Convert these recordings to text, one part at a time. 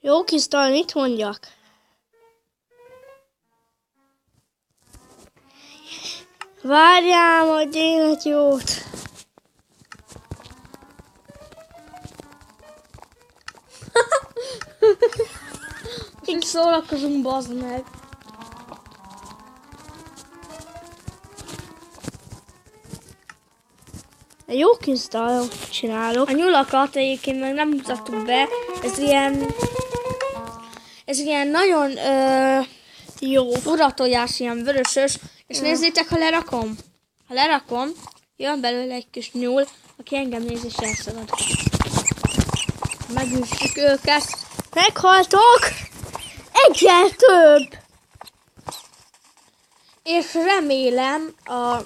Jó kis dal, mit mondjak? Várjál, majd én egy jót. Így szórakozunk, bazd meg. Egy jó kis dal csinálok. A nyulakat egyébként meg nem mutattuk be. Ez ilyen nagyon Jó. uratojás, ilyen vörösös. És nézzétek, ha lerakom. Ha lerakom, jön belőle egy kis nyúl, aki engem néz és elszalad. Megüssük őket. Meghaltok! Egyel több! És remélem a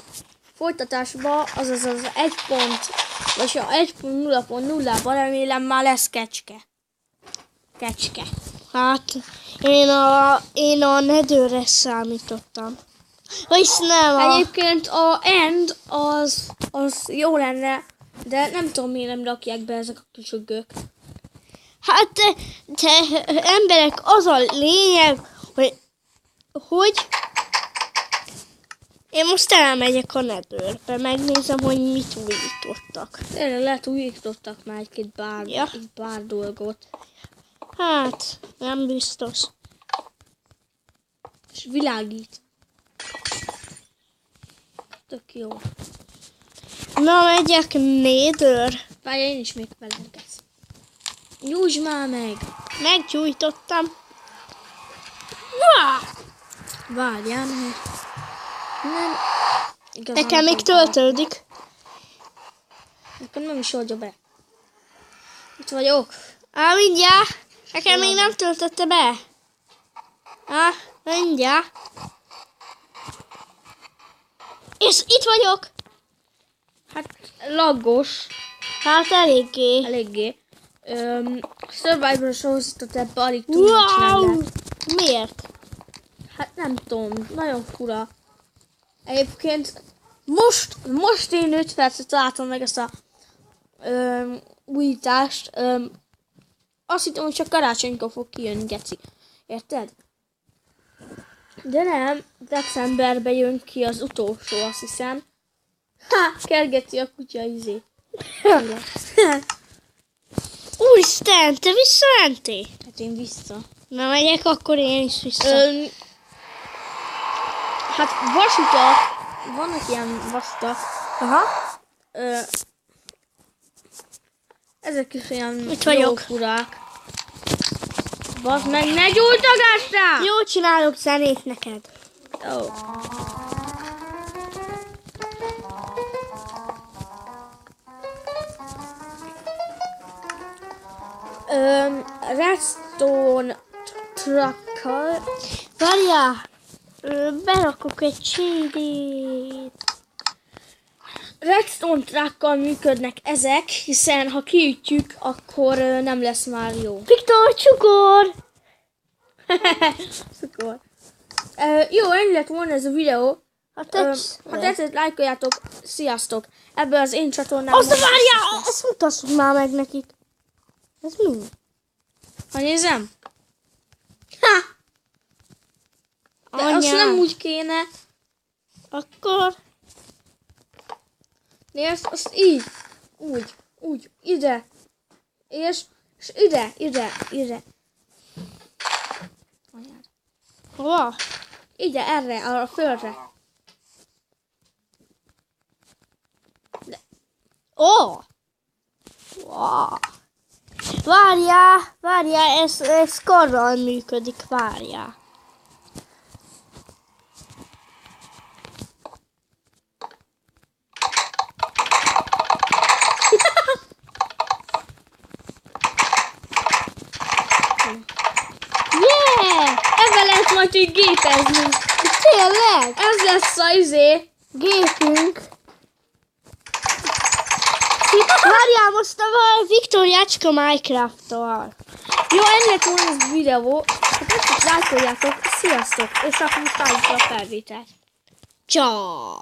folytatásban, azaz az 1 pont, vagy a 1.0.0-ban remélem már lesz kecske. Kecske. Hát, én a nedőre számítottam. Vagyis nem Egyébként a end az jó lenne, de nem tudom, miért nem rakják be ezek a kücsögök. Hát, te emberek, az a lényeg, hogy én most elmegyek a nedőrbe, megnézem, hogy mit újítottak. Tényleg lehet újítottak már egy bár dolgot. Hát, nem biztos. És világít. Tök jó. Na, megyek nédőr. Várj, én is még felergesz. Nyújtsd már meg! Meggyújtottam. Várjál meg! Nem. Igazán Nekem még akartam. töltődik. Nekem nem is oldja be. Itt vagyok. Mindjárt. Nekem még nem töltötte be. Mindjárt. És itt vagyok. Hát laggos. Hát eléggé. Survivor sorozat ebbe alig tudnak csinálni. Miért? Hát nem tudom, nagyon fura. Egyébként most én 5 percet találtam meg ezt a újítást. Azt hittem, hogy csak karácsonykor fog kijönni, geci. Érted? De nem, decemberben jön ki az utolsó, azt hiszem. Kergeti a kutya izé. Úristen, te visszamentél? Hát én vissza. Na megyek, akkor én is vissza. Hát vasutak, vannak ilyen vasutak. Aha. Ezek is olyan Itt jó vagyok. furák. Bazd meg, ne gyújtogassál! Jó, csinálok zenét neked. Ó. Redstone truckkal. Várjál, berakok egy CD-t. Redstone truckkal működnek ezek, hiszen ha kiütjük, akkor nem lesz már jó. Viktor, csukor! Szukor. Jó, ennyi lett volna ez a videó. Ha tetszett, lájkoljátok. Sziasztok! Ebből az én csatornám. Azt várjál! Ezt mutassuk már meg nekik. Ez mi? Ha nézem? Ha! De azt Anyám. nem úgy kéne. Akkor... Nézd, azt így. Úgy. Ide. És ide. Anyád. Hova? Ide, erre, arra a földre. Ó! Wow. Várjál, ez karral működik, várjál. Yeah! Ebben lehet majd így gépezni. Tényleg? Ez lesz a Gépünk. Várjál, most a Viktor játszik a Minecraft-tal. Jó, ennyi lett volna ez a videó. Ha tetszett, lájkoljátok. Sziasztok! És akkor most álljuk a felvételt. Ciao.